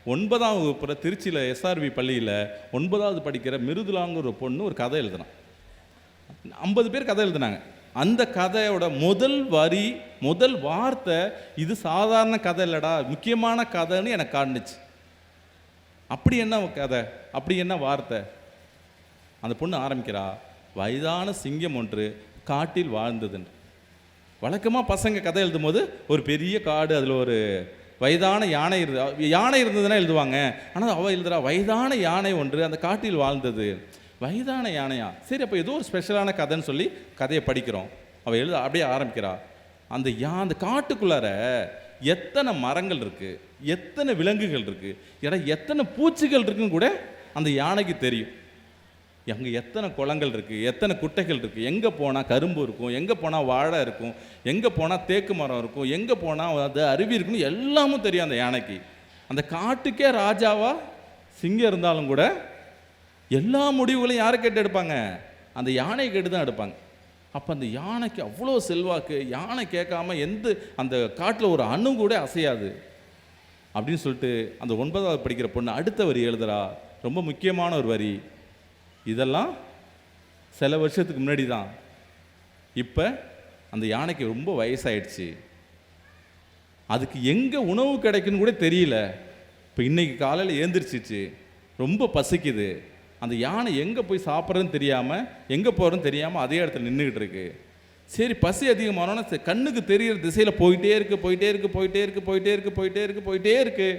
9ஆம் வகுப்புல திருச்சியில் எஸ்ஆர்வி பள்ளியில் 9வது படிக்கிற மிருதுலாங்கிற ஒரு பொண்ணு ஒரு கதை எழுதுனான். 50 பேர் கதை எழுதுனாங்க. அந்த கதையோட முதல் வரி, முதல் வார்த்தை, இது சாதாரண கதை இல்லைடா, முக்கியமான கதைன்னு எனக்கு காணுச்சு. அப்படி என்ன கதை, அப்படி என்ன வார்த்தை? அந்த பொண்ணு ஆரம்பிக்கிறா, வயதான சிங்கம் ஒன்று காட்டில் வாழ்ந்ததுன்னு. வழக்கமாக பசங்க கதை எழுதும் போது ஒரு பெரிய காடு, அதில் ஒரு வயதான யானை இருந்ததுன்னா எழுதுவாங்க. ஆனால் அவள் எழுதுறா, வயதான யானை ஒன்று அந்த காட்டில் வாழ்ந்தது. வயதான யானையா, சரி அப்போ ஏதோ ஒரு ஸ்பெஷலான கதைன்னு சொல்லி கதையை படிக்கிறோம். அவள் அப்படியே ஆரம்பிக்கிறா, அந்த காட்டுக்குள்ளார எத்தனை மரங்கள் இருக்குது, எத்தனை விலங்குகள் இருக்குது, ஏன்னா எத்தனை பூச்சிகள் இருக்குன்னு கூட அந்த யானைக்கு தெரியும். அங்கே எத்தனை குளங்கள் இருக்குது, எத்தனை குட்டைகள் இருக்குது, எங்கே போனால் கரும்பு இருக்கும், எங்கே போனால் வாழை இருக்கும், எங்கே போனால் தேக்கு மரம் இருக்கும், எங்கே போனால் அது அருவி இருக்குன்னு எல்லாமும் தெரியும் அந்த யானைக்கு. அந்த காட்டுக்கே ராஜாவா சிங்கம் இருந்தாலும் கூட எல்லா முடிவுகளையும் யாரை கேட்டு எடுப்பாங்க? அந்த யானையை கேட்டு தான் எடுப்பாங்க. அப்போ அந்த யானைக்கு அவ்வளோ செல்வாக்கு, யானை கேட்காம அந்த காட்டில் ஒரு அணு கூட அசையாது அப்படின்னு சொல்லிட்டு அந்த 9வது படிக்கிற பொண்ணு அடுத்த வரி எழுதுறா. ரொம்ப முக்கியமான ஒரு வரி. இதெல்லாம் சில வருஷத்துக்கு முன்னாடி தான். இப்போ அந்த யானைக்கு ரொம்ப வயசாயிடுச்சு, அதுக்கு எங்கே உணவு கிடைக்குன்னு கூட தெரியல. இப்போ இன்னைக்கு காலையில் ஏந்திரிச்சிச்சு, ரொம்ப பசிக்குது. அந்த யானை எங்கே போய் சாப்பிட்றதுன்னு தெரியாமல், எங்கே போகிறதுன்னு தெரியாமல் அதே இடத்துல நின்றுக்கிட்டு இருக்கு. சரி, பசி அதிகமானோன்னா கண்ணுக்கு தெரிகிற திசையில் போயிட்டே இருக்கு.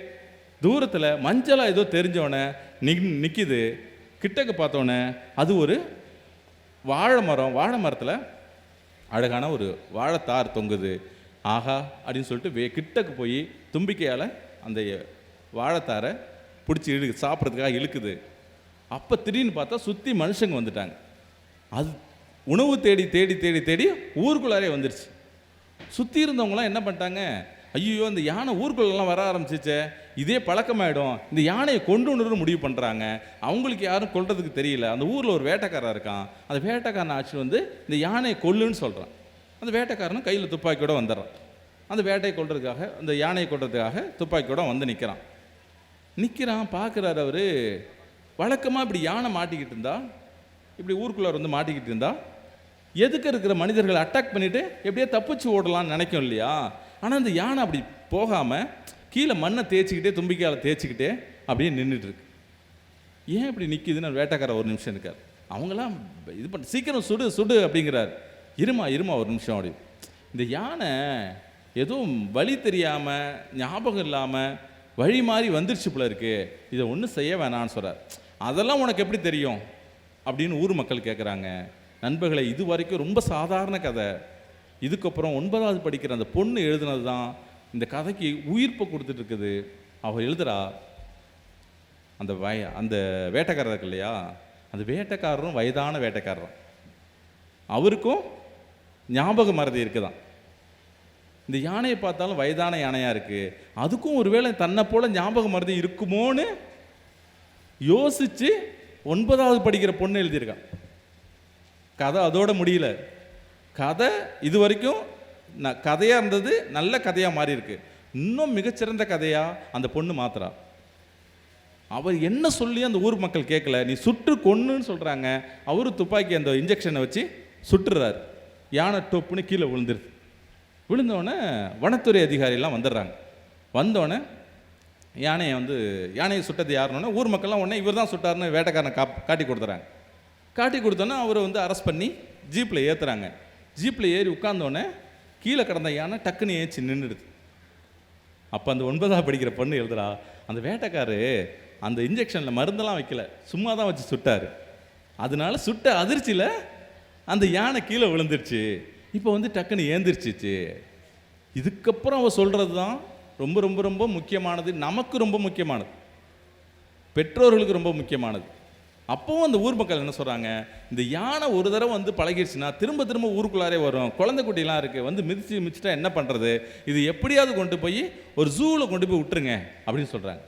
தூரத்தில் மஞ்சளாக ஏதோ தெரிஞ்சவொடனே நிற்கிது. கிட்டக்கு பார்த்தோன்னே அது ஒரு வாழை மரத்தில் அழகான ஒரு வாழைத்தார் தொங்குது. ஆஹா அப்படின்னு சொல்லிட்டு கிட்டக்கு போய் தும்பிக்கையால் அந்த வாழைத்தாரை பிடிச்சி சாப்பிட்றதுக்காக இழுக்குது. அப்போ திடீர்னு பார்த்தா சுற்றி மனுஷங்க வந்துட்டாங்க. அது உணவு தேடி ஊருக்குள்ளாரே வந்துருச்சு. சுற்றி இருந்தவங்களாம் என்ன பண்ணிட்டாங்க, ஐயோ இந்த யானை ஊருக்குள்ளெல்லாம் வர ஆரம்பிச்சிச்சே, இதே பழக்கமாயிடும், இந்த யானையை கொண்டு முடிவு பண்ணுறாங்க. அவங்களுக்கு யாரும் கொல்றதுக்கு தெரியல. அந்த ஊரில் ஒரு வேட்டைக்காரன் இருக்கான். அந்த வேட்டைக்காரன் ஆட்சி இந்த யானையை கொல்லுன்னு சொல்கிறான். அந்த வேட்டைக்காரனும் கையில் துப்பாக்கியோடு வந்துடுறான். அந்த வேட்டையை கொல்றதுக்காக, அந்த யானையை கொல்றதுக்காக துப்பாக்கியோடு வந்து நிற்கிறான். பார்க்குறாரு அவர். வழக்கமாக இப்படி யானை மாட்டிக்கிட்டு இருந்தா, இப்படி ஊருக்குள்ளே வந்து மாட்டிக்கிட்டு இருந்தா, எதுக்கு இருக்கிற மனிதர்களை அட்டாக் பண்ணிவிட்டு எப்படியே தப்பிச்சு ஓடலான்னு நினைக்கும் இல்லையா? ஆனால் அந்த யானை அப்படி போகாமல் கீழே மண்ணை தும்பிக்கையால் தேய்ச்சிக்கிட்டே அப்படியே நின்றுட்டுருக்கு. ஏன் இப்படி நிற்கிதுன்னு வேட்டைக்காரர் ஒரு நிமிஷம் இருக்கார். அவங்களாம் இது பண்ண சீக்கிரம் சுடு அப்படிங்கிறார். இருமா ஒரு நிமிஷம். அப்படி இந்த யானை எதுவும் வழி தெரியாமல், ஞாபகம் இல்லாமல் வழி மாறி வந்துருச்சு போல இருக்கு, இதை ஒன்றும் செய்ய வேணான்னு சொல்கிறார். அதெல்லாம் உனக்கு எப்படி தெரியும் அப்படின்னு ஊர் மக்கள் கேட்குறாங்க. நண்பர்களை, இது வரைக்கும் ரொம்ப சாதாரண கதை. இதுக்கப்புறம் 9வது படிக்கிற அந்த பொண்ணு எழுதுனது தான் இந்த கதைக்கு உயிர்ப்பை கொடுத்துட்டு இருக்குது. அவள் எழுதுறா, அந்த வேட்டைக்காரர் இருக்கு இல்லையா, அந்த வேட்டைக்காரரும் வயதான வேட்டைக்காரரும், அவருக்கும் ஞாபக மறதி இருக்குதான். இந்த யானையை பார்த்தாலும் வயதான யானையாக இருக்குது, அதுக்கும் ஒருவேளை தன்னை போல ஞாபக மறதி இருக்குமோன்னு யோசித்து 9வது படிக்கிற பொண்ணு எழுதியிருக்கான். கதை அதோட முடியல. கதை இது வரைக்கும் கதையாக இருந்தது, நல்ல கதையாக மாறி இருக்கு. இன்னும் மிகச்சிறந்த கதையாக அந்த பொண்ணு மாத்துறா. அவர் என்ன சொல்லி அந்த ஊர் மக்கள் கேட்கல, நீ சுட்டு கொன்னுன்னு சொல்கிறாங்க. அவரு துப்பாக்கி அந்த இன்ஜெக்ஷனை வச்சு சுட்டுறாரு. யானை டொப்புன்னு கீழே விழுந்தோடனே வனத்துறை அதிகாரிலாம் வந்துடுறாங்க. வந்தோடனே யானையை சுட்டது யாருன்னொன்னே ஊர் மக்கள்லாம் உடனே இவர் தான் சுட்டாருன்னு வேட்டைக்காரனை காட்டி கொடுத்துறாங்க. காட்டி கொடுத்தோன்னே அவரை அரெஸ்ட் பண்ணி ஜீப்பில் ஏற்றுறாங்க. ஜீப்பில் ஏறி உட்கார்ந்தோடனே கீழே கிடந்த யானை டக்குன்னு ஏற்றி நின்றுடுது. அப்போ அந்த 9வது படிக்கிற பொண்ணு எழுதுறா, அந்த வேட்டைக்காரு அந்த இன்ஜெக்ஷனில் மருந்தெல்லாம் வைக்கல, சும்மா தான் வச்சு சுட்டார். அதனால சுட்ட அதிர்ச்சியில் அந்த யானை கீழே விழுந்துருச்சு. இப்போ டக்குன்னு ஏந்திரிச்சிச்சு. இதுக்கப்புறம் அவள் சொல்கிறது தான் ரொம்ப ரொம்ப ரொம்ப முக்கியமானது. நமக்கு ரொம்ப முக்கியமானது, பெற்றோர்களுக்கு ரொம்ப முக்கியமானது. அப்போவும் அந்த ஊர் மக்கள் என்ன சொல்கிறாங்க, இந்த யானை ஒரு தடவை பழகிடுச்சுன்னா திரும்ப திரும்ப ஊருக்குள்ளாரே வரும், குழந்தை குட்டிலாம் இருக்குது, மிதிச்சிட்டா என்ன பண்ணுறது, இது எப்படியாவது கொண்டு போய் ஒரு ஜூவில் கொண்டு போய் விட்டுருங்க அப்படின்னு சொல்கிறாங்க.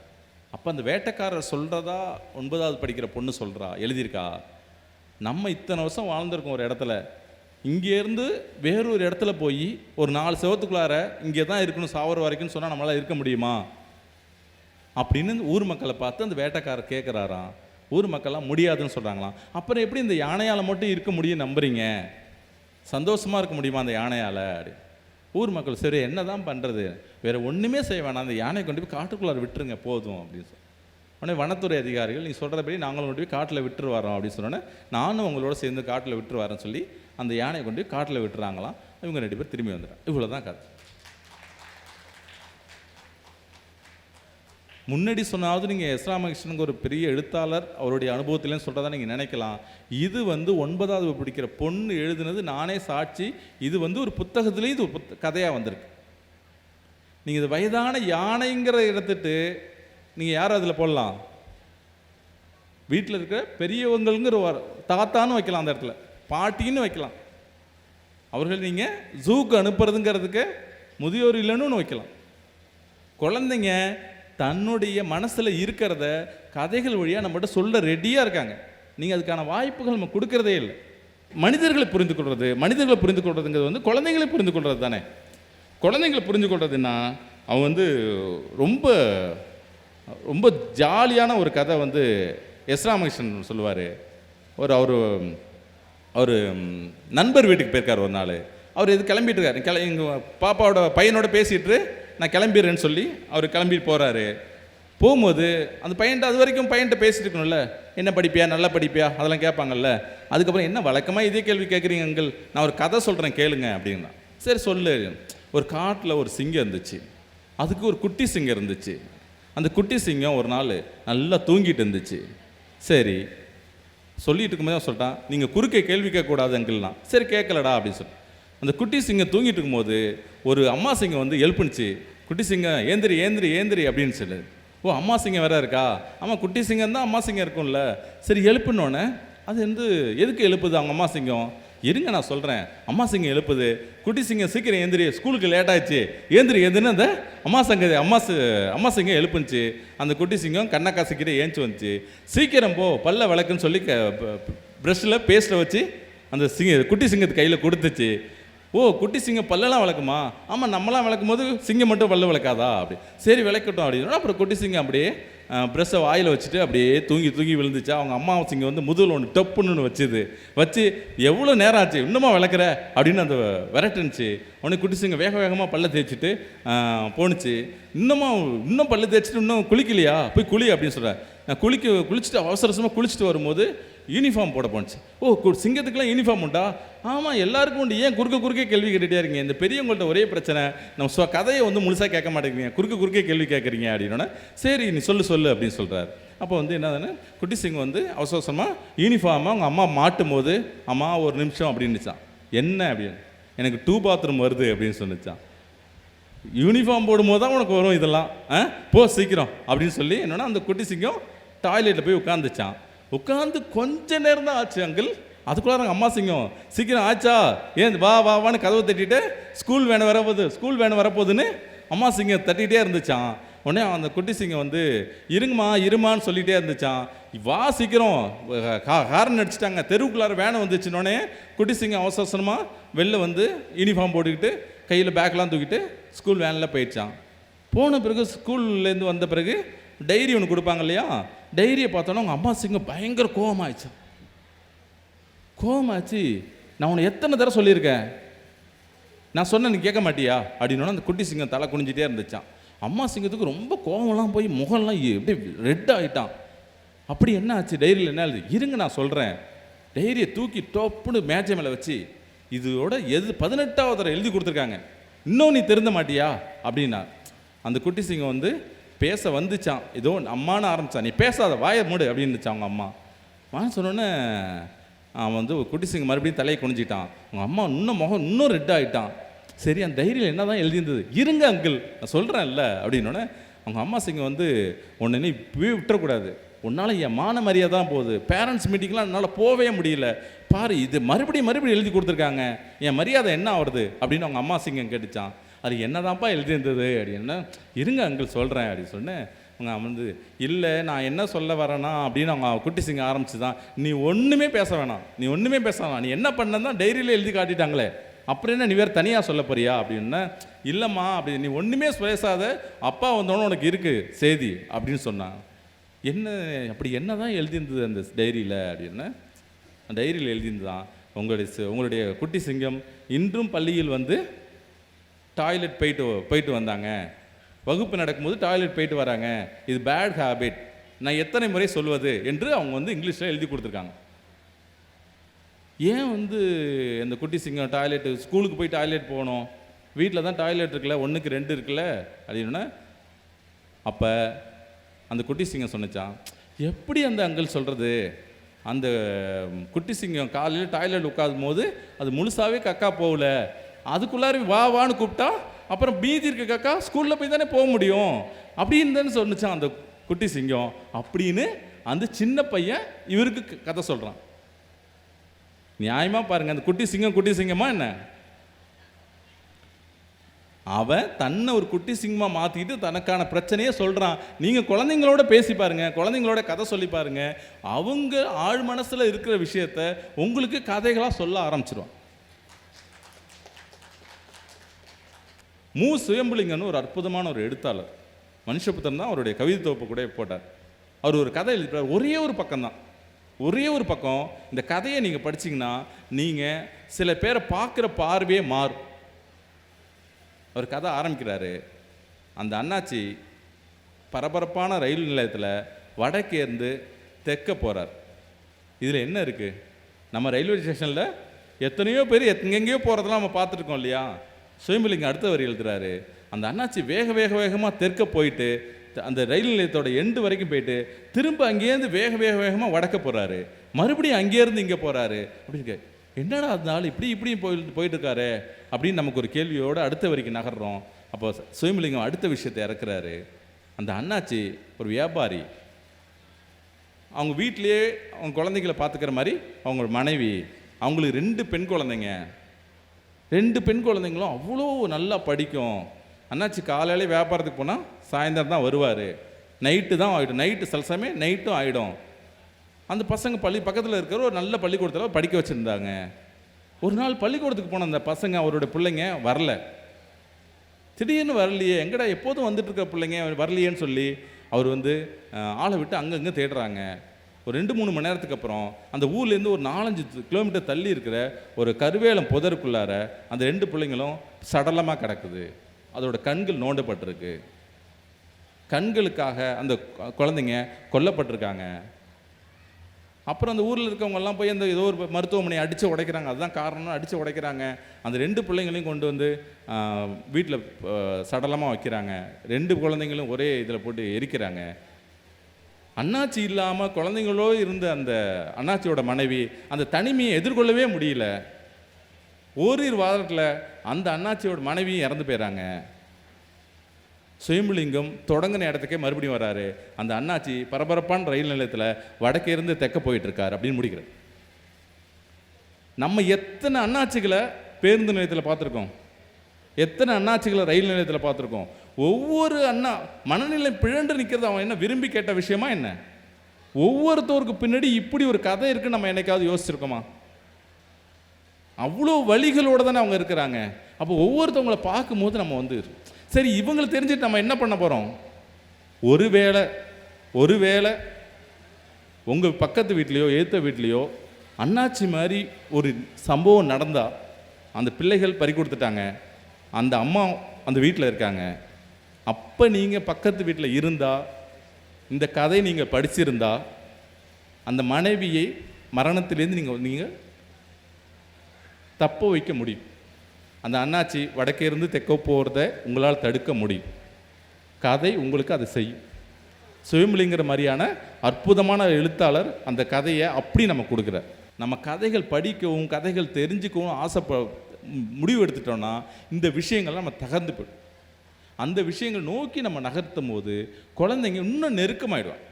அப்போ அந்த வேட்டைக்காரர் சொல்கிறதா 9வது படிக்கிற பொண்ணு சொல்கிறா, எழுதியிருக்கா, நம்ம இத்தனை வருஷம் வாழ்ந்திருக்கோம் ஒரு இடத்துல, இங்கேருந்து வேறொரு இடத்துல போய் ஒரு 4 செவத்துக்குள்ளார இங்கே தான் இருக்கணும் சாவர வரைக்கும் சொன்னால் நம்மளால் இருக்க முடியுமா? அப்படின்னு ஊர் மக்களை பார்த்து அந்த வேட்டைக்காரர் கேட்குறாராம். ஊர் மக்கள்லாம் முடியாதுன்னு சொல்கிறாங்களாம். அப்புறம் எப்படி இந்த யானையால் மட்டும் இருக்க முடியும் நம்புறீங்க? சந்தோஷமாக இருக்க முடியுமா அந்த யானையால்? அப்படி ஊர் மக்கள் சரி என்ன தான் பண்ணுறது, வேறு ஒன்றுமே செய்ய வேணாம், அந்த யானையை கொண்டு போய் காட்டுக்குள்ளார விட்டுருங்க போதும் அப்படின்னு சொல்லி உடனே வனத்துறை அதிகாரிகள் நீங்கள் சொல்கிறபடி நாங்களும் கொண்டு போய் காட்டில் விட்டுரு வரோம் அப்படின்னு சொன்னோன்னே நானும் உங்களோட சேர்ந்து காட்டில் விட்டுரு வரேன்னு சொல்லி அந்த யானையை கொண்டு போய் காட்டில் விட்டுறாங்களாம். இவங்க 2 பேர் திரும்பி வந்துடுறாங்க. இவ்வளோ தான் கதை. முன்னாடி சொன்னாவது நீங்கள் எஸ் ராமகிருஷ்ணனுக்கு ஒரு பெரிய எழுத்தாளர் அவருடைய அனுபவத்திலேன்னு சொல்கிறதா நீங்கள் நினைக்கலாம். இது 9வது படிக்கிற பொண்ணு எழுதுனது, நானே சாட்சி. இது ஒரு புத்தகத்துலேயும் இது கதையாக வந்திருக்கு. நீங்கள் இது வயதான யானைங்கிற இடத்துட்டு நீங்கள் யாரும் அதில் போடலாம், வீட்டில் இருக்கிற பெரியவங்கள்ங்கிற தாத்தான்னு வைக்கலாம், அந்த இடத்துல பாட்டின்னு வைக்கலாம். அவர்கள் நீங்கள் ஜூக்கு அனுப்புறதுங்கிறதுக்கு முதியோர் இல்லைன்னு ஒன்று வைக்கலாம். குழந்தைங்க தன்னுடைய மனசில் இருக்கிறத கதைகள் வழியாக நம்மகிட்ட சொல்ல ரெடியாக இருக்காங்க. நீங்கள் அதுக்கான வாய்ப்புகள் நம்ம கொடுக்கறதே இல்லை. மனிதர்களை புரிந்து கொள்றதுங்கிறது குழந்தைங்களை புரிந்து கொள்வது தானே. குழந்தைங்களை புரிந்து கொள்றதுன்னா அவன் ரொம்ப ரொம்ப ஜாலியான ஒரு கதை எஸ் ராமகிருஷ்ணன் சொல்லுவார். அவர் நண்பர் வீட்டுக்கு போயிருக்கார் ஒரு நாள். அவர் இது கிளம்பிட்டு இருக்காரு, எங்கள் பாப்பாவோட பையனோட பேசிட்டு நான் கிளம்பிடுறேன்னு சொல்லி அவர் கிளம்பிட்டு போகிறாரு. போகும்போது அந்த பையன்ட்ட அது வரைக்கும் பையன்ட்ட பேசிட்டு இருக்கணும்ல, என்ன படிப்பியா, நல்லா படிப்பியா, அதெல்லாம் கேட்பாங்கல்ல. அதுக்கப்புறம் என்ன வழக்கமாக இதே கேள்வி கேட்குறீங்க அங்கிள், நான் ஒரு கதை சொல்கிறேன் கேளுங்க அப்படின்னா. சரி சொல்லு. ஒரு காட்டில் ஒரு சிங்கம் இருந்துச்சு, அதுக்கு ஒரு குட்டி சிங்கம் இருந்துச்சு. அந்த குட்டி சிங்கம் ஒரு நாள் நல்லா தூங்கிட்டு இருந்துச்சு. சரி சொல்லிட்டு இருக்கும்போது சொல்லிட்டான், நீங்கள் குறுக்கே கேள்வி கேட்கக்கூடாது அங்கிள்னா. சரி கேட்கலடா அப்படின்னு சொல்லி அந்த குட்டி சிங்கம் தூங்கிட்டு இருக்கும்போது ஒரு அம்மா சிங்கம் எழுப்புனுச்சு. குட்டி சிங்கம் ஏந்திரி ஏந்திரி ஏந்திரி அப்படின்னு சொல்லு. ஓ அம்மா சிங்கம் வேற இருக்கா? ஆமாம் குட்டி சிங்கம் தான் அம்மா சிங்கம் இருக்கும்ல. சரி எழுப்புனோடனே அது எதுக்கு எழுப்புது அவங்க அம்மா சிங்கம்? இருங்க நான் சொல்கிறேன். அம்மா சிங்கம் எழுப்புது, குட்டி சிங்கம் சீக்கிரம் ஏந்திரி, ஸ்கூலுக்கு லேட் ஆயிடுச்சு, ஏந்திரின்னு அந்த அம்மா சிங்கம் எழுப்புனுச்சு. அந்த குட்டி சிங்கம் கண்ணை காசிக்கிட்டே ஏஞ்சி வந்துச்சு. சீக்கிரம் போ பல்ல விளக்குன்னு சொல்லி ப்ரெஷ்ஷில் பேஸ்ட்டை வச்சு அந்த குட்டி சிங்கத்து கையில் கொடுத்துச்சு. ஓ குட்டி சிங்கம் பல்லெல்லாம் விளக்குமா? ஆமாம் நம்மளாம் விளக்கும் போது சிங்கம் மட்டும் பல்ல விளக்காதா? அப்படி சரி விளக்கட்டும் அப்படின்னு. அப்புறம் குட்டி சிங்கம் அப்படியே ப்ரெஷ்ஷை வாயில் வச்சுட்டு அப்படியே தூங்கி விழுந்துச்சா. அவங்க அம்மா சிங்கம் முதுகில் ஒன்று டப்புன்னு வச்சு எவ்வளோ நேரம் ஆச்சு இன்னுமா விளக்குற அப்படின்னு அந்த விரட்டுனுச்சு. உடனே குட்டி சிங்கம் வேகமாக பல்ல தேய்ச்சிட்டு போணுச்சு. இன்னும் பல்ல தேய்ச்சிட்டு இன்னும் குளிக்கலையா, போய் குளி அப்படின்னு சொல்கிறேன். நான் குளிச்சுட்டு அவசரமாக குளிச்சுட்டு வரும்போது யூனிஃபார்ம் போட போணுச்சு. ஓ சிங்கத்துக்குலாம் யூனிஃபார்ம் உண்டா? ஆமாம் எல்லாருக்கும் உண்டு. ஏன் குறுக்கே கேள்வி கேட்டுகிட்டே இருக்கீங்க? இந்த பெரியவங்கள்ட்ட ஒரே பிரச்சனை, நம்ம கதையை முழுசாக கேட்க மாட்டேங்கிறீங்க, குறுக்கே கேள்வி கேட்குறீங்க அப்படின்னா. சரி நீ சொல்லு அப்படின்னு சொல்கிறார். அப்போ என்னதுன்னு குட்டி சிங்கம் அவசரமாக யூனிஃபார்மாக அவங்க அம்மா மாட்டும் போது, அம்மா ஒரு நிமிஷம் அப்படின்னுச்சான். என்ன அப்படின்னு, எனக்கு 2 பாத்ரூம் வருது அப்படின்னு சொன்னிச்சான். யூனிஃபார்ம் போடும்போது தான் உனக்கு வரும் இதெல்லாம், போ சீக்கிரம் அப்படின்னு சொல்லி என்னன்னா அந்த குட்டி சிங்கம் டாய்லெட்டில் போய் உட்காந்துச்சான். உட்காந்து கொஞ்ச நேரம் தான் ஆச்சு அங்கிள். அதுக்குள்ளார அம்மா சிங்கம் சீக்கிரம் ஆச்சா, ஏன் வான்னு கதவை தட்டிட்டு ஸ்கூல் வேணும் வரப்போகுதுன்னு அம்மா சிங்கம் தட்டிகிட்டே இருந்துச்சான். உடனே அந்த குட்டி சிங்கம் இருமான்னு சொல்லிகிட்டே இருந்துச்சான். வா சீக்கிரம், ஹார்ன் அடிச்சிட்டாங்க, தெருவுக்குள்ளார வேனை வந்துச்சுன்னொடனே குட்டி சிங்கம் அவசரமாக வெளில யூனிஃபார்ம் போட்டுக்கிட்டு கையில் பேக்கெலாம் தூக்கிட்டு ஸ்கூல் வேனில் போயிடுச்சான். போன பிறகு ஸ்கூல்லேருந்து வந்த பிறகு டைரி ஒன்று கொடுப்பாங்க இல்லையா, டைரியை பார்த்தோன்னா அவங்க அம்மா சிங்கம் பயங்கர கோவமாகிடுச்சு. நான் உன்னை எத்தனை தடவை சொல்லியிருக்கேன், நான் சொன்ன நீ கேட்க மாட்டியா அப்படின்னா அந்த குட்டி சிங்கம் தலை குனிஞ்சிட்டே இருந்துச்சான். அம்மா சிங்கத்துக்கு ரொம்ப கோவம்லாம் போய் முகம்லாம் அப்படியே ரெட் ஆகிட்டான். அப்படி என்ன ஆச்சு, டைரியில் என்ன எழுது, இருங்க நான் சொல்கிறேன். டைரியை தூக்கி டொப்புன்னு மேஜை மேலே வச்சு இதோட 18வது தடவை எழுதி கொடுத்துருக்காங்க, இன்னும் நீ திருந்த மாட்டியா அப்படின்னா. அந்த குட்டி சிங்கம் பேச வந்துச்சான். ஏதோ அம்மானு ஆரம்பித்தான். நீ பேசாத, வாயை மூடு அப்படின்னுச்சான் அவங்க அம்மா. சொன்னோன்னே அவன் குட்டி சிங்கம் மறுபடியும் தலையை குனிஞ்சிட்டான். அவங்க அம்மா முகம் இன்னும் ரெட் ஆகிட்டான். சரி அந்த டைரியில் என்ன தான் எழுதியிருந்தது, இருங்க அங்கிள் நான் சொல்கிறேன்ல அப்படின்னோடனே அவங்க அம்மா சிங்கம் உன்னை நீ போய் விட்டுறக்கூடாது, உன்னால் என் மான மரியாதை தான் போகுது, பேரண்ட்ஸ் மீட்டிங்லாம் என்னால் போகவே முடியல, பாரு இது மறுபடியும் எழுதி கொடுத்துருக்காங்க, என் மரியாதை என்ன ஆகுறது அப்படின்னு அவங்க அம்மா சிங்கம் கேட்டுச்சான். அது என்னதான்ப்பா எழுதியிருந்தது அப்படின்னா, இருங்க அங்கிள் சொல்கிறேன் அப்படின்னு சொன்னேன். அவங்க இல்லை நான் என்ன சொல்ல வரேனா அப்படின்னு அவங்க குட்டி சிங்க ஆரம்பிச்சு தான், நீ ஒன்றுமே பேச வேணாம், நீ என்ன பண்ணதான் டைரியில் எழுதி காட்டிட்டாங்களே அப்புறம் என்ன நீ வேறு தனியாக சொல்ல போறியா அப்படின்னா, இல்லைம்மா அப்படி நீ ஒன்றுமே பேசாத, அப்பா வந்தோன்னே உனக்கு இருக்குது செய்தி அப்படின்னு சொன்னான். என்ன அப்படி என்ன தான் எழுதியிருந்தது அந்த டைரியில் அப்படின்னா, டைரியில் எழுதியிருந்தான், உங்களுடைய குட்டி சிங்கம் இன்றும் பள்ளியில் வந்து டாய்லெட் போயிட்டு வந்தாங்க, வகுப்பு நடக்கும்போது டாய்லெட் போயிட்டு வராங்க, இது பேட் ஹேபிட், நான் எத்தனை முறை சொல்வது என்று அவங்க வந்து இங்கிலீஷில் எழுதி கொடுத்துருக்காங்க. ஏன் வந்து இந்த குட்டி சிங்கம் டாய்லெட்டு ஸ்கூலுக்கு போய் டாய்லெட் போகணும், வீட்டில் தான் டாய்லெட் இருக்குல்ல, 1க்கு 2 இருக்குல்ல அப்படின்னா, அப்போ அந்த குட்டி சிங்கம் சொன்னிச்சான், எப்படி அந்த அங்கிள் சொல்கிறது, அந்த குட்டி சிங்கம் காலையில் டாய்லெட் உட்காரும் போது அது முழுசாகவே கக்கா போகல, அதுக்குள்ளார வான்னு கூப்பிட்டா அப்புறம் மீதி இருக்க கக்கா ஸ்கூலில் போய் தானே போக முடியும் அப்படின்னு தானே சொன்னிச்சான் அந்த குட்டி சிங்கம் அப்படின்னு அந்த சின்ன பையன் இவருக்கு கதை சொல்கிறான். நியாயமாக பாருங்கள், அந்த குட்டி சிங்கமா என்ன, அவன் தன்னை ஒரு குட்டி சிங்கமாக மாற்றிக்கிட்டு தனக்கான பிரச்சனையே சொல்கிறான். நீங்கள் குழந்தைங்களோட பேசி பாருங்கள், குழந்தைங்களோட கதை சொல்லி பாருங்கள், அவங்க ஆழ் மனசில் இருக்கிற விஷயத்த உங்களுக்கு கதைகளாக சொல்ல ஆரம்பிச்சிருவான். சுயம்புலிங்கன்னு ஒரு அற்புதமான ஒரு எழுத்தாளர், மனுஷபுத்திரன் தான் அவருடைய கவிதை தொகுப்பு கூட போட்டார். அவர் ஒரு கதை எழுதிட்டார், ஒரே ஒரு பக்கம். இந்த கதையை நீங்கள் படிச்சிங்கன்னா நீங்கள் சில பேரை பார்க்குற பார்வையே மாறும். அவர் கதை ஆரம்பிக்கிறாரு, அந்த அண்ணாச்சி பரபரப்பான ரயில் நிலையத்தில் வடக்கேருந்து தெற்க போகிறார். இதில் என்ன இருக்குது, நம்ம ரயில்வே ஸ்டேஷனில் எத்தனையோ பேர் எங்கெங்கேயோ போகிறதெல்லாம் நம்ம பார்த்துருக்கோம் இல்லையா. சுயம்புலிங்கம் அடுத்த வரி எழுதுறாரு, அந்த அண்ணாச்சி வேகமாக தெற்க போயிட்டு அந்த ரயில் நிலையத்தோட எண்டு வரைக்கும் போயிட்டு திரும்ப அங்கேருந்து வேகமாக வடக்க போகிறாரு, மறுபடியும் அங்கேருந்து இங்கே போகிறாரு அப்படின்னு. என்னடா அதனால இப்படி போயிட்டு இருக்காரு அப்படின்னு நமக்கு ஒரு கேள்வியோடு அடுத்த வரைக்கும் நகர்றோம். அப்போ சுயம்புலிங்கம் அடுத்த விஷயத்தை இறக்குறாரு. அந்த அண்ணாச்சி ஒரு வியாபாரி, அவங்க வீட்டிலேயே அவங்க குழந்தைங்களை பார்த்துக்கிற மாதிரி அவங்க மனைவி, அவங்களுக்கு 2 பெண் குழந்தைங்க. 2 பெண் குழந்தைங்களும் அவ்வளோ நல்லா படிக்கும். அண்ணாச்சி காலையிலே வியாபாரத்துக்கு போனால் சாயந்தரம் தான் வருவார், நைட்டு தான் ஆகிடும், நைட்டு சில சமயம் நைட்டும் ஆகிடும். அந்த பசங்க பக்கத்தில் இருக்கிற ஒரு நல்ல பள்ளிக்கூடத்தில் படிக்க வச்சுருந்தாங்க. ஒரு நாள் பள்ளிக்கூடத்துக்கு போன அந்த பசங்க, அவருடைய பிள்ளைங்க வரல, திடீர்னு வரலையே, எங்கடா எப்போதும் வந்துட்டு இருக்க பிள்ளைங்க வரலையேன்னு சொல்லி அவர் வந்து ஆளை விட்டு அங்கங்கே தேடுறாங்க. ஒரு 2-3 மணி நேரத்துக்கு அப்புறம் அந்த ஊர்லேருந்து ஒரு 4-5 கிலோமீட்டர் தள்ளி இருக்கிற ஒரு கருவேலம் புதருக்குள்ளார அந்த 2 பிள்ளைங்களும் சடலமாக கிடக்குது. அதோட கண்கள் நோண்டப்பட்டிருக்கு. கண்களுக்காக அந்த குழந்தைங்க கொல்லப்பட்டிருக்காங்க. அப்புறம் அந்த ஊரில் இருக்கவங்கெல்லாம் போய் அந்த ஏதோ ஒரு மருத்துவமனையை அடித்து உடைக்கிறாங்க. அதுதான் காரணம்னு அடித்து உடைக்கிறாங்க. அந்த 2 பிள்ளைங்களையும் கொண்டு வந்து வீட்டில் சடலமாக வைக்கிறாங்க. 2 குழந்தைங்களும் ஒரே இதில் போட்டு எரிக்கிறாங்க. அண்ணாச்சி இல்லாமல் குழந்தைங்களோ இருந்த அந்த அண்ணாச்சியோட மனைவி அந்த தனிமையை எதிர்கொள்ளவே முடியல. ஓரிரு வாரத்தில் அந்த அண்ணாச்சியோட மனைவியும் இறந்து போயிடறாங்க. சுயம்புலிங்கம் தொடங்கின இடத்துக்கே மறுபடியும் வராரு. அந்த அண்ணாச்சி பரபரப்பான ரயில் நிலையத்தில் வடக்கே இருந்து தெற்க போயிட்டு இருக்கார் அப்படின்னு முடிக்கிறார். நம்ம எத்தனை அண்ணாச்சிகளை பேருந்து நிலையத்தில் பார்த்துருக்கோம், எத்தனை அண்ணாச்சிகளை ரயில் நிலையத்தில் பார்த்துருக்கோம். ஒவ்வொரு அண்ணா மனநிலை பிழண்டு நிற்கிறது அவன் என்ன விரும்பி கேட்ட விஷயமா என்ன? ஒவ்வொருத்தவருக்கு பின்னாடி இப்படி ஒரு கதை இருக்குன்னு நம்ம என்னைக்காவது யோசிச்சிருக்கோமா? அவ்வளோ வழிகளோடு தானே அவங்க இருக்கிறாங்க. அப்போ ஒவ்வொருத்தவங்களை பார்க்கும்போது நம்ம வந்து சரி இவங்களை தெரிஞ்சுட்டு நம்ம என்ன பண்ண போகிறோம்? ஒருவேளை உங்கள் பக்கத்து வீட்லேயோ ஏற்ற வீட்லேயோ அண்ணாச்சி மாதிரி ஒரு சம்பவம் நடந்தால், அந்த பிள்ளைகள் பறி கொடுத்துட்டாங்க, அந்த அம்மா அந்த வீட்டில் இருக்காங்க, அப்போ நீங்கள் பக்கத்து வீட்டில் இருந்தால், இந்த கதையை நீங்கள் படிச்சிருந்தா, அந்த மனைவியை மரணத்திலேருந்து நீங்கள் தப்ப வைக்க முடியும். அந்த அண்ணாச்சி வடக்கே இருந்து தெற்க போகிறத உங்களால் தடுக்க முடியும். கதை உங்களுக்கு அதை செய்யும். சுயம்புலிங்கிற மாதிரியான அற்புதமான எழுத்தாளர் அந்த கதையை அப்படி நம்ம கொடுக்குறார். நம்ம கதைகள் படிக்கவும் கதைகள் தெரிஞ்சுக்கவும் முடிவு எடுத்துட்டோம்னா இந்த விஷயங்கள்லாம் நம்ம தகர்ந்து போய்டும். அந்த விஷயங்கள் நோக்கி நம்ம நகர்த்தும் போது குழந்தைங்க இன்னும் நெருக்கமாயிடுவாங்க.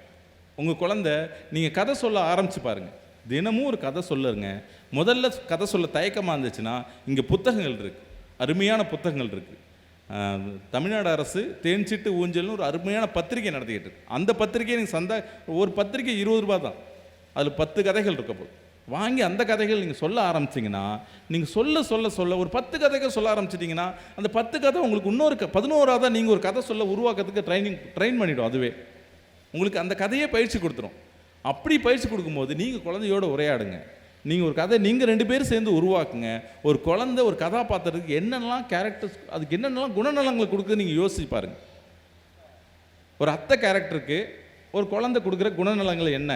உங்கள் குழந்தை நீங்கள் கதை சொல்ல ஆரம்பித்து பாருங்கள், தினமும் ஒரு கதை சொல்லுங்க. முதல்ல கதை சொல்ல தயக்கமாக இருந்துச்சுன்னா இங்கே புத்தகங்கள் இருக்குது, அருமையான புத்தகங்கள் இருக்குது. தமிழ்நாடு அரசு தேன்சிட்டு ஊஞ்சல்னு ஒரு அருமையான பத்திரிகை நடத்திக்கிட்டு இருக்கு. அந்த பத்திரிகையை நீங்கள் ஒரு பத்திரிகை 20 ரூபா தான், அதில் 10 கதைகள் இருக்க போகுது. வாங்கி அந்த கதைகள் நீங்கள் சொல்ல ஆரம்பிச்சிங்கன்னா, நீங்கள் சொல்ல சொல்ல சொல்ல ஒரு 10 கதைகள் சொல்ல ஆரம்பிச்சிட்டிங்கன்னா, அந்த 10 கதை உங்களுக்கு இன்னொரு 11ஆவதாக நீங்கள் ஒரு கதை சொல்ல உருவாக்கிறதுக்கு ட்ரெயின் பண்ணிவிடும். அதுவே உங்களுக்கு அந்த கதையே பயிற்சி கொடுத்துரும். அப்படி பயிற்சி கொடுக்கும்போது நீங்கள் குழந்தையோட உரையாடுங்க. நீங்கள் ஒரு கதை நீங்கள் 2 பேரும் சேர்ந்து உருவாக்குங்க. ஒரு குழந்தை ஒரு கதாபாத்திரத்துக்கு என்னென்னலாம் கேரக்டர்ஸ், அதுக்கு என்னென்னலாம் குணநலங்களை கொடுக்குது நீங்கள் யோசிச்சு பாருங்கள். ஒரு அத்தை கேரக்டருக்கு ஒரு குழந்தை கொடுக்குற குணநலங்கள் என்ன?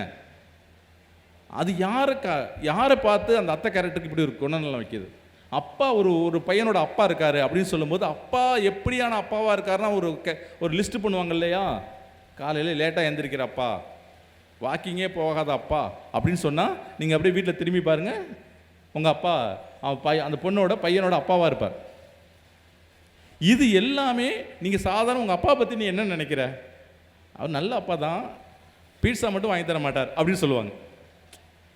அது யாரை பார்த்து அந்த அத்தை கேரக்டருக்கு இப்படி ஒரு குணநலம் வைக்கிது? அப்பா ஒரு பையனோட அப்பா இருக்காரு அப்படின்னு சொல்லும்போது, அப்பா எப்படியான அப்பாவாக இருக்காருன்னா ஒரு லிஸ்ட்டு பண்ணுவாங்க இல்லையா? காலையில் லேட்டாக எழுந்திரிக்கிற அப்பா, வாக்கிங்கே போகாத அப்பா அப்படின்னு சொன்னால், நீங்கள் அப்படியே வீட்டில் திரும்பி பாருங்கள், உங்கள் அப்பா அந்த பொண்ணோட பையனோட அப்பாவாக இருப்பார். இது எல்லாமே நீங்கள் சாதாரண உங்கள் அப்பா பற்றி நீ என்ன நினைக்கிற? அவர் நல்ல அப்பா தான், பீட்சா மட்டும் வாங்கி தர மாட்டார் அப்படின்னு சொல்லுவாங்க.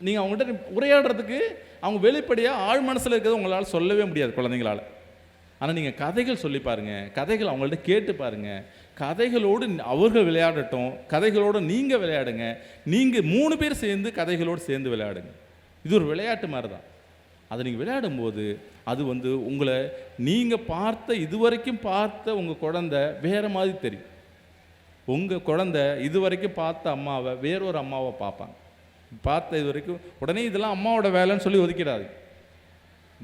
நீங்கள் அவங்கள்ட்ட உரையாடுறதுக்கு அவங்க வெளிப்படையாக ஆழ் மனசில் இருக்கிறது உங்களால் சொல்லவே முடியாது குழந்தைங்களால். ஆனால் நீங்கள் கதைகள் சொல்லி பாருங்கள், கதைகள் அவங்கள்ட்ட கேட்டு பாருங்கள், கதைகளோடு அவர்கள் விளையாடட்டும், கதைகளோடு நீங்கள் விளையாடுங்க. நீங்கள் 3 பேர் சேர்ந்து கதைகளோடு சேர்ந்து விளையாடுங்க. இது ஒரு விளையாட்டு மாதிரி தான். அதை நீங்கள் விளையாடும்போது அது உங்களை நீங்கள் இதுவரைக்கும் பார்த்த உங்கள் குழந்தை வேறு மாதிரி தெரியும். உங்கள் குழந்தை இதுவரைக்கும் பார்த்த அம்மாவை வேறொரு அம்மாவை பார்ப்பாங்க. இது வரைக்கும் உடனே இதெல்லாம் அம்மாவோட வேலைன்னு சொல்லி ஒதுக்கிடாது.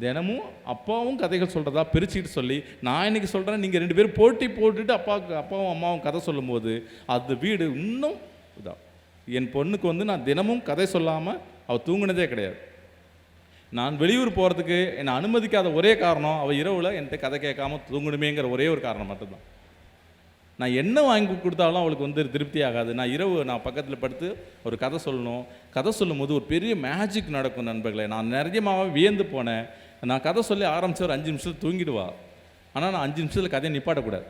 தினமும் அப்பாவும் கதைகள் சொல்கிறதா பிரிச்சுக்கிட்டு சொல்லி, நான் இன்றைக்கி சொல்கிறேன், நீங்கள் 2 பேரும் போட்டி போட்டுட்டு அப்பாவும் அம்மாவும் கதை சொல்லும்போது அது வீடு இன்னும் இதான். என் பொண்ணுக்கு நான் தினமும் கதை சொல்லாமல் அவள் தூங்கினதே கிடையாது. நான் வெளியூர் போகிறதுக்கு என்னை அனுமதிக்காத ஒரே காரணம், அவள் இரவில் என்கிட்ட கதை கேட்காம தூங்கணுமேங்கிற ஒரே ஒரு காரணம் மட்டும்தான். நான் என்ன வாங்கி கொடுத்தாலும் அவளுக்கு திருப்தி ஆகாது. நான் பக்கத்தில் படுத்து ஒரு கதை சொல்லணும். கதை சொல்லும் போது ஒரு பெரிய மேஜிக் நடக்கும் நண்பர்களே. நான் நிறையமாக வியந்து போனேன். நான் கதை சொல்லி ஆரம்பித்த ஒரு 5 நிமிஷத்தில் தூங்கிடுவா. ஆனால் நான் 5 நிமிஷத்தில் கதையை நிப்பாட்டக்கூடாது.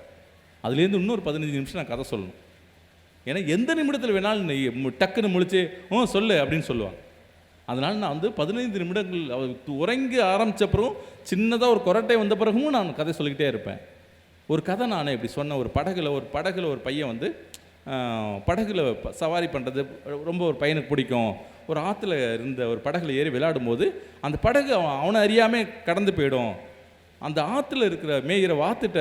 அதுலேருந்து இன்னொரு 15 நிமிஷம் நான் கதை சொல்லணும். ஏன்னா எந்த நிமிடத்தில் வேணாலும் டக்குன்னு முழிச்சு சொல்லு அப்படின்னு சொல்லுவாங்க. அதனால் நான் 15 நிமிடங்கள் அவள் உறங்கி ஆரம்பித்தப்பறம் சின்னதாக ஒரு கொரட்டை வந்த பிறகும் நான் கதை சொல்லிக்கிட்டே இருப்பேன். ஒரு கதை நானே இப்படி சொன்னேன். ஒரு படகுல ஒரு பையன் படகுல சவாரி பண்ணுறது ரொம்ப ஒரு பையனுக்கு பிடிக்கும். ஒரு ஆற்றுல இருந்த ஒரு படகுல ஏறி விளையாடும் போது அந்த படகு அவனை அறியாமல் கடந்து போயிடும். அந்த ஆற்றுல இருக்கிற மேயிற வாத்துட்ட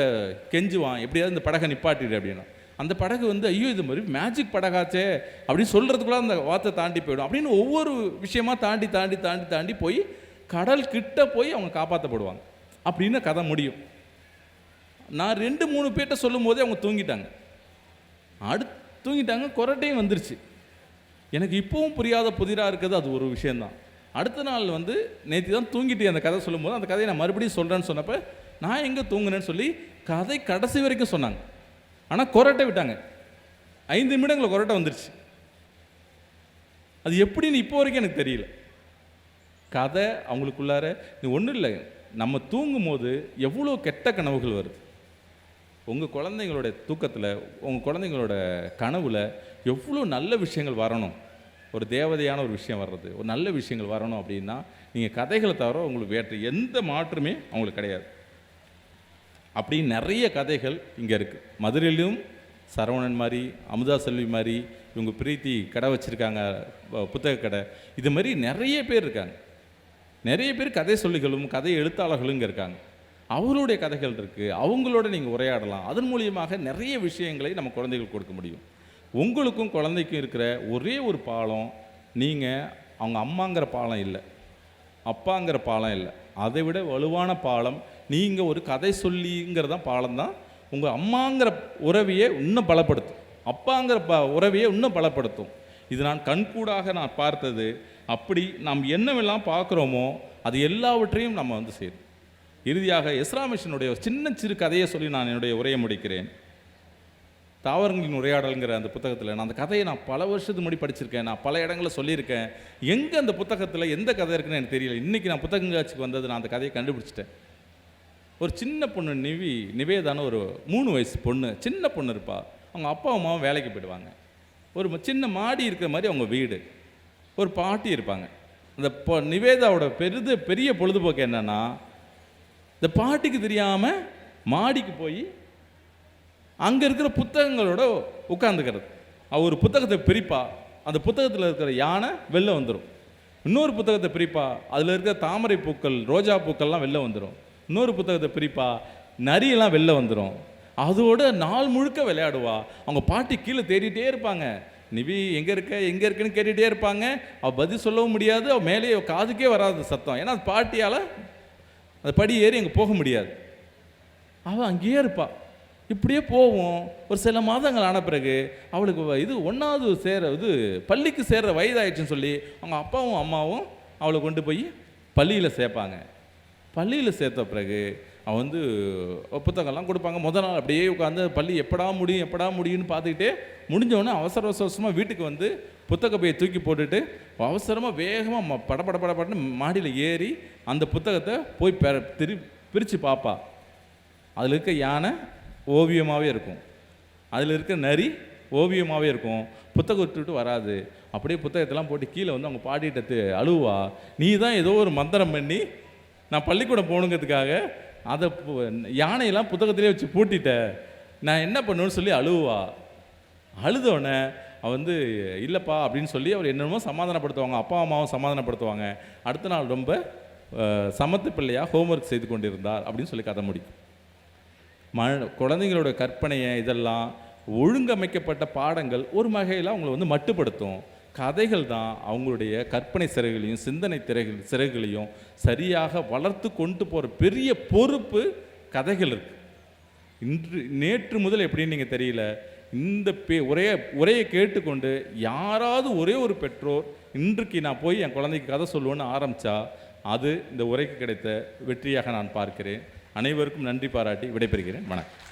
கெஞ்சுவான், எப்படியாவது இந்த படகை நிப்பாட்டிடு அப்படின்னா. அந்த படகு ஐயோ இது மாதிரி மேஜிக் படகாச்சே அப்படின்னு சொல்கிறதுக்குள்ள அந்த வாத்தை தாண்டி போயிடும். அப்படின்னு ஒவ்வொரு விஷயமா தாண்டி தாண்டி தாண்டி தாண்டி போய் கடல் கிட்ட போய் அவங்க காப்பாற்றப்படுவாங்க அப்படின்னு கதை முடியும். நான் 2-3 பேர்கிட்ட சொல்லும் போதே அவங்க தூங்கிட்டாங்க. தூங்கிட்டாங்க. கொரட்டையும் வந்துருச்சு. எனக்கு இப்போவும் புரியாத புதிராக இருக்கிறது அது ஒரு விஷயந்தான். அடுத்த நாள் நேற்று தான் தூங்கிட்டு அந்த கதை சொல்லும்போது அந்த கதையை நான் மறுபடியும் சொல்கிறேன்னு சொன்னப்போ, நான் எங்கே தூங்குனேன்னு சொல்லி கதை கடைசி வரைக்கும் சொன்னாங்க. ஆனால் கொரட்டை விட்டாங்க. 5 நிமிடங்களில் கொரட்டை வந்துருச்சு. அது எப்படின்னு இப்போ வரைக்கும் எனக்கு தெரியல. கதை அவங்களுக்குள்ளார ஒன்றும் இல்லை. நம்ம தூங்கும் போது எவ்வளோ கெட்ட கனவுகள் வருது. உங்கள் குழந்தைங்களோட தூக்கத்தில், உங்கள் குழந்தைங்களோட கனவில் எவ்வளோ நல்ல விஷயங்கள் வரணும். ஒரு தேவதையான ஒரு விஷயம் வர்றது, ஒரு நல்ல விஷயங்கள் வரணும் அப்படின்னா நீங்கள் கதைகளை தவிர உங்களுக்கு வேற்று எந்த மாற்றமே அவங்களுக்கு கிடையாது. அப்படி நிறைய கதைகள் இங்கே இருக்குது. மதுரையிலும் சரவணன் மாதிரி, அமுதா செல்வி மாதிரி, இவங்க பிரீத்தி கடை வச்சுருக்காங்க, புத்தக கடை. இது மாதிரி நிறைய பேர் இருக்காங்க. நிறைய பேர் கதை சொல்லிகளும் கதை எழுத்தாளர்களும் இங்கே இருக்காங்க. அவருடைய கதைகள் இருக்குது. அவங்களோட நீங்கள் உரையாடலாம். அதன் மூலியமாக நிறைய விஷயங்களை நம்ம குழந்தைகளுக்கு கொடுக்க முடியும். உங்களுக்கும் குழந்தைக்கும் இருக்கிற ஒரே ஒரு பாலம், நீங்கள் அவங்க அம்மாங்கிற பாலம் இல்லை, அப்பாங்கிற பாலம் இல்லை. அதை விட வலுவான பாலம் நீங்கள் ஒரு கதை சொல்லிங்கிறதான் பாலம் தான். உங்கள் அம்மாங்கிற உறவையே இன்னும் பலப்படுத்தும், அப்பாங்கிற உறவையே இன்னும் பலப்படுத்தும். இது நான் கண்கூடாக நான் பார்த்தது. அப்படி நாம் என்னவெல்லாம் பார்க்குறோமோ அது எல்லாவற்றையும் நம்ம செய்யணும். இறுதியாக எஸ்ரா மிஷனுடைய சின்ன சிறு கதையை சொல்லி நான் என்னுடைய உரையை முடிக்கிறேன். தாவரங்களின் உரையாடல்ங்கிற அந்த புத்தகத்தில் நான் அந்த கதையை பல வருஷத்துக்கு முன்னாடி படிச்சிருக்கேன். நான் பல இடங்களில் சொல்லியிருக்கேன். எங்கே அந்த புத்தகத்தில் எந்த கதை இருக்குன்னு எனக்கு தெரியல. இன்றைக்கி நான் புத்தகங்காட்சிக்கு வந்தது, நான் அந்த கதையை கண்டுபிடிச்சிட்டேன். ஒரு சின்ன பொண்ணு நிவேதான ஒரு 3 வயசு பொண்ணு, சின்ன பொண்ணு இருப்பா. அவங்க அப்பா அம்மாவும் வேலைக்கு போயிடுவாங்க. ஒரு சின்ன மாடி இருக்கிற மாதிரி அவங்க வீடு. ஒரு பாட்டி இருப்பாங்க. அந்த நிவேதாவோட பெரிய பொழுதுபோக்கு என்னென்னா, இந்த பாட்டிக்கு தெரியாமல் மாடிக்கு போய் அங்கே இருக்கிற புத்தகங்களோட உட்காந்துக்கிறது. ஒரு புத்தகத்தை பிரிப்பா, அந்த புத்தகத்தில் இருக்கிற யானை வெளில வந்துடும். இன்னொரு புத்தகத்தை பிரிப்பா, அதில் இருக்க தாமரை பூக்கள், ரோஜா பூக்கள்லாம் வெளில வந்துடும். இன்னொரு புத்தகத்தை பிரிப்பா, நரியெல்லாம் வெளில வந்துடும். அதோட நாள் முழுக்க விளையாடுவா. அவங்க பாட்டி கீழே தேடிட்டே இருப்பாங்க, நிவி எங்கே இருக்க எங்கே இருக்குன்னு கேட்டுகிட்டே இருப்பாங்க. அவள் பதில் சொல்லவும் முடியாது, அவள் மேலேயே காதுக்கே வராது சத்தம். ஏன்னா பாட்டியால் அந்த படி ஏறி அங்கே போக முடியாது. அவள் அங்கேயே இருப்பாள். இப்படியே போவோம். ஒரு சில மாதங்கள் ஆன பிறகு அவளுக்கு இது 1வது பள்ளிக்கு சேர்கிற வயதாயிடுச்சுன்னு சொல்லி அவங்க அப்பாவும் அம்மாவும் அவளை கொண்டு போய் பள்ளியில் சேர்ப்பாங்க. பள்ளியில் சேர்த்த பிறகு அவன் வந்து புத்தகம்லாம் கொடுப்பாங்க. முதல் நாள் அப்படியே உட்காந்து பள்ளி எப்படா முடியும்னு பார்த்துக்கிட்டே, முடிஞ்சவொடனே அவசரமாக வீட்டுக்கு வந்து புத்தக பையை தூக்கி போட்டுட்டு அவசரமாக வேகமாக படப்படன்னு மாடியில் ஏறி அந்த புத்தகத்தை போய் பிரித்து பார்ப்பா. அதில் இருக்க யானை ஓவியமாகவே இருக்கும், அதில் இருக்க நரி ஓவியமாகவே இருக்கும். புத்தகம் விட்டுவிட்டு வராது. அப்படியே புத்தகத்தெல்லாம் போட்டு கீழே வந்து அவங்க பாடிட்டு அழுவா. நீ தான் ஏதோ ஒரு மந்திரம் பண்ணி நான் பள்ளிக்கூடம் போகணுங்கிறதுக்காக அதை யானையெல்லாம் புத்தகத்திலே வச்சு பூட்டிட்ட, நான் என்ன பண்ணுவேன்னு சொல்லி அழுவா. அழுதோடனே அவன் இல்லைப்பா அப்படின்னு சொல்லி அவர் என்னென்னமோ சமாதானப்படுத்துவாங்க. அப்பா அம்மாவும் சமாதானப்படுத்துவாங்க. அடுத்த நாள் ரொம்ப சமத்து பிள்ளையாக ஹோம்ஒர்க் செய்து கொண்டிருந்தார் அப்படின்னு சொல்லி கதை முடிக்கும். குழந்தைங்களோட கற்பனையை இதெல்லாம் ஒழுங்கமைக்கப்பட்ட பாடங்கள் ஒரு வகையில் அவங்களை மட்டுப்படுத்தும். கதைகள் தான் அவங்களுடைய கற்பனை சிறகுகளையும் சிந்தனை சிறகுகளையும் சரியாக வளர்த்து கொண்டு போகிற பெரிய பொறுப்பு கதைகள் இருக்குது. நேற்று முதல் எப்படின்னு நீங்கள் தெரியல, இந்த உரையை கேட்டுக்கொண்டு யாராவது ஒரே ஒரு பெற்றோர் இன்றைக்கு நான் போய் என் குழந்தைக்கு கதை சொல்லுவேன்னு ஆரம்பித்தா அது இந்த உரைக்கு கிடைத்த வெற்றியாக நான் பார்க்கிறேன். அனைவருக்கும் நன்றி பாராட்டி விடைபெறுகிறேன். வணக்கம்.